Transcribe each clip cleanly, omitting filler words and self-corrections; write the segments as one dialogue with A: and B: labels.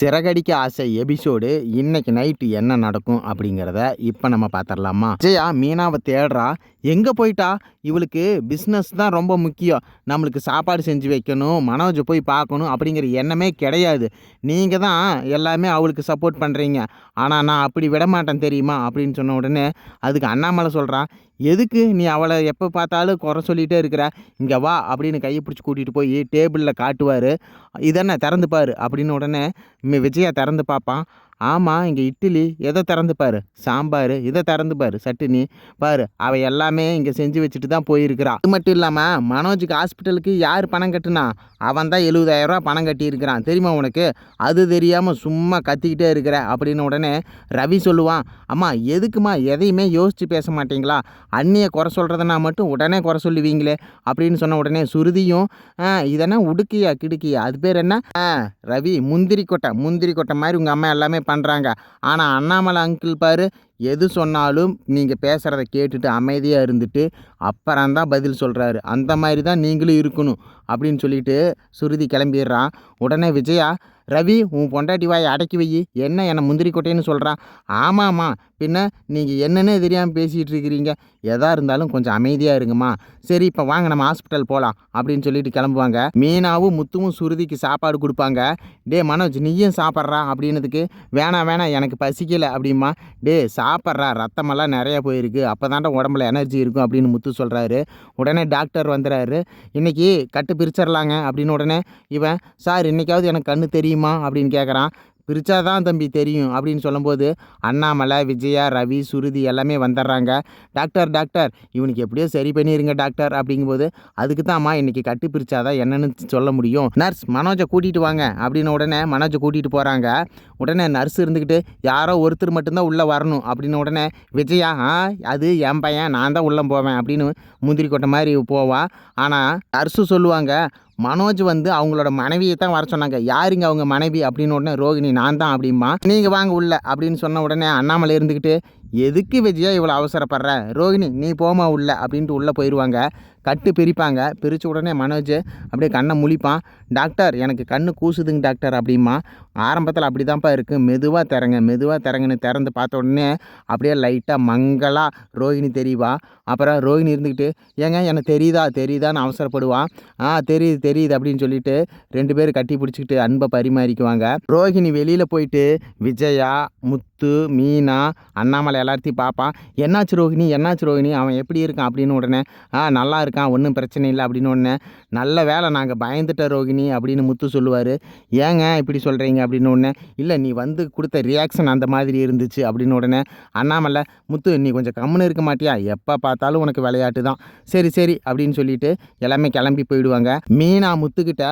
A: சிறகடிக்க ஆசை எபிசோடு இன்னைக்கு நைட்டு என்ன நடக்கும் அப்படிங்கிறத இப்போ நம்ம பார்த்துடலாமா. விஜயா மீனாவை தேடுறா. எங்கே போயிட்டா? இவளுக்கு பிஸ்னஸ் தான் ரொம்ப முக்கியம். நம்மளுக்கு சாப்பாடு செஞ்சு வைக்கணும், மனோஜை போய் பார்க்கணும் அப்படிங்கிற எண்ணமே கிடையாது. நீங்கள் தான் எல்லாமே அவளுக்கு சப்போர்ட் பண்ணுறீங்க. ஆனால் நான் அப்படி விட மாட்டேன் தெரியுமா அப்படின்னு சொன்ன உடனே அதுக்கு அண்ணாமலை சொல்கிறான், எதுக்கு நீ அவளை எப்போ பார்த்தாலும் குறை சொல்லிகிட்டே இருக்கிற? இங்கே வா அப்படின்னு கையை பிடிச்சி கூட்டிகிட்டு போய் டேபிளில் காட்டுவார். இதென்ன திறந்து பாரு அப்படின்னு உடனே விஜயா திறந்து பார்ப்பான். ஆமாம், இங்கே இட்லி. எதை திறந்து பாரு? சாம்பார். இதை திறந்து பாரு, சட்னி பாரு. அவள் எல்லாமே இங்கே செஞ்சு வச்சுட்டு தான் போயிருக்கிறான். அது மட்டும் இல்லாமல் மனோஜுக்கு ஹாஸ்பிட்டலுக்கு யார் பணம் கட்டுனா? அவன் தான் 70,000 ரூபா பணம் கட்டியிருக்கிறான் தெரியுமா உனக்கு? அது தெரியாமல் சும்மா கத்திக்கிட்டே இருக்கிற அப்படின்னு உடனே ரவி சொல்லுவான், அம்மா எதுக்குமா எதையுமே யோசித்து பேச மாட்டிங்களா? அண்ணியை குறை சொல்கிறதுனா மட்டும் உடனே குறை சொல்லுவீங்களே அப்படின்னு சொன்ன உடனே சுருதியும், இதென்னா உடுக்கியா கிடுக்கியா, அது பேர் என்ன? ரவி, முந்திரி கொட்டை மாதிரி உங்கள் அம்மா எல்லாமே பண்ணுறாங்க. ஆனால் அண்ணாமலை அங்கிள் பாரு, எது சொன்னாலும் நீங்கள் பேசுகிறத கேட்டுட்டு அமைதியாக இருந்துட்டு அப்புறம்தான் பதில் சொல்கிறாரு. அந்த மாதிரி தான் நீங்களும் இருக்கணும் அப்படின்னு சொல்லிட்டு சுருதி கிளம்பிடுறான். உடனே விஜயா, ரவி உன் பொண்டாட்டி வாயை அடக்கி வை, என்ன என்னை முந்திரி கொட்டைன்னு சொல்கிறான். ஆமாம்மா, பின்ன நீங்கள் என்னென்னே தெரியாமல் பேசிகிட்டு இருக்கிறீங்க. எதாக இருந்தாலும் கொஞ்சம் அமைதியாக இருங்கம்மா. சரி இப்போ வாங்க நம்ம ஹாஸ்பிட்டல் போகலாம் அப்படின்னு சொல்லிட்டு கிளம்புவாங்க. மீனாவும் முத்துவும் சுருதிக்கு சாப்பாடு கொடுப்பாங்க. டே மனோஜ், நீயும் சாப்பிட்றா அப்படின்னதுக்கு வேணாம் எனக்கு பசிக்கலை அப்படிமா. டே சாப்பிட்றா, ரத்தமெல்லாம் நிறையா போயிருக்கு, அப்போ தாண்டா உடம்புல எனர்ஜி இருக்கும் அப்படின்னு முத்து சொல்கிறாரு. உடனே டாக்டர் வந்துடுறாரு. இன்றைக்கி கட்டு பிரிச்சிடலாங்க அப்படின்னு உடனே இவன், சார் இன்றைக்காவது எனக்கு கண்ணு தெரியுமா அப்படின்னு கேட்குறான். பிரித்தாதான் தம்பி தெரியும் அப்படின்னு சொல்லும்போது அண்ணாமலை, விஜயா, ரவி, சுருதி எல்லாமே வந்துடுறாங்க. டாக்டர் இவனுக்கு எப்படியோ சரி பண்ணிடுங்க டாக்டர் அப்படிங்கும்போது, அதுக்கு தான்மா இன்றைக்கி கட்டு பிரித்தாதான் என்னன்னு சொல்ல முடியும். நர்ஸ் மனோஜை கூட்டிகிட்டு வாங்க அப்படின்னு உடனே மனோஜை கூட்டிகிட்டு போகிறாங்க. உடனே நர்ஸ் இருந்துக்கிட்டு, யாரோ ஒருத்தர் மட்டும்தான் உள்ளே வரணும் அப்படின்னு உடனே விஜயா, அது என் பையன், நான் தான் உள்ளே போவேன் அப்படின்னு முந்திரி கொட்டை மாதிரி போவா. ஆனால் நர்ஸு சொல்லுவாங்க, மனோஜ் அவங்களோட மனைவியை தான் வர சொன்னாங்க. யாருங்க அவங்க மனைவி அப்படின்னு உடனே ரோகிணி, நான் தான் அப்படிமா. நீங்கள் வாங்க உள்ள அப்படின்னு சொன்ன உடனே அண்ணாமலை இருந்துக்கிட்டு, எதுக்கு விஜயா இவ்வளோ அவசரப்படுற? ரோகிணி நீ போமா உள்ள அப்படின்ட்டு உள்ளே போயிடுவாங்க. கட்டு பிரிப்பாங்க. பிரித்த உடனே மனோஜ் அப்படியே கண்ணை முழிப்பான். டாக்டர் எனக்கு கண்ணு கூசுதுங்க டாக்டர் அப்படிமா. ஆரம்பத்தில் அப்படி தான்ப்பா இருக்குது, மெதுவாக திறங்கன்னு திறந்து பார்த்த உடனே அப்படியே லைட்டாக மங்களாக ரோஹிணி தெரியவா. அப்புறம் ரோஹிணி இருந்துக்கிட்டு, ஏங்க எனக்கு தெரியுதான்னு அவசரப்படுவான். தெரியுது அப்படின்னு சொல்லிட்டு 2 பேரும் கட்டி பிடிச்சிக்கிட்டு அன்பை பரிமாறிக்குவாங்க. ரோஹிணி வெளியில் போயிட்டு விஜயா, முத்து, மீனா, அண்ணாமலை எல்லாத்தையும் பார்ப்பான். என்னாச்சு ரோஹிணி, அவன் எப்படி இருக்கான் அப்படின்னு உடனே, நல்லா இருக்கான், ஒன்றும் பிரச்சனை இல்லை அப்படின்னு உடனே, நல்ல வேலை நாங்கள் பயந்துட்டோம் ரோஹிணி அப்படின்னு முத்து சொல்லுவார். ஏங்க இப்படி சொல்கிறீங்க அப்படின்னு உடனே, இல்லை நீ கொடுத்த ரியாக்ஷன் அந்த மாதிரி இருந்துச்சு அப்படின்னு உடனே அண்ணாமலை, முத்து நீ கொஞ்சம் கம்முன்னு இருக்க மாட்டியா? எப்போ பார்த்தாலும் உனக்கு விளையாட்டு தான். சரி அப்படின்னு சொல்லிட்டு எல்லாமே கிளம்பி போயிடுவாங்க. மீனா முத்துக்கிட்ட,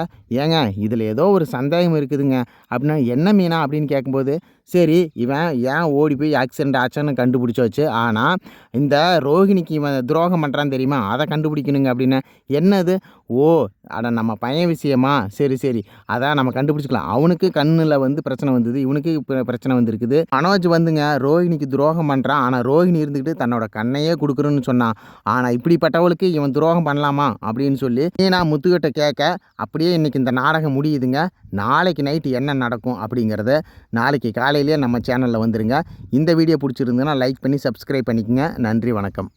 A: ஏங்க இதில் ஏதோ ஒரு சந்தேகம் இருக்குதுங்க அப்படின்னா, என்ன மீனா அப்படின்னு கேட்கும்போது, சரி இவன் ஏன் ஓடி போய் ஆக்சிடெண்ட் ஆச்சுன்னு கண்டுபிடிச்சாச்சு, ஆனால் இந்த ரோஹிணிக்கு இவன் துரோகம் பண்ணுறான்னு தெரியுமா, அதை கண்டுபிடிக்கணுங்க அப்படின்னு. என்னது? ஓ அட நம்ம பையன் விஷயமா, சரி அதான் நம்ம கண்டுபிடிச்சிக்கலாம். அவனுக்கு கண்ணில் பிரச்சனை வந்தது, இவனுக்கு பிரச்சனை வந்திருக்குது. மனோஜ் ரோஹிணிக்கு துரோகம் பண்ணுறான், ஆனால் ரோஹிணி இருந்துக்கிட்டு தன்னோட கண்ணையே கொடுக்குறேன்னு சொன்னான். ஆனால் இப்படிப்பட்டவளுக்கு இவன் துரோகம் பண்ணலாமா அப்படின்னு சொல்லி நான் முத்துக்கிட்ட கேட்க, அப்படியே இன்றைக்கி இந்த நாடகம் முடியுதுங்க. நாளைக்கு நைட்டு என்ன நடக்கும் அப்படிங்கிறத நாளைக்கு காலையிலேயே நம்ம சேனலில் வந்துருங்க. இந்த வீடியோ பிடிச்சிருந்துன்னா லைக் பண்ணி சப்ஸ்கிரைப் பண்ணிக்கோங்க. நன்றி, வணக்கம்.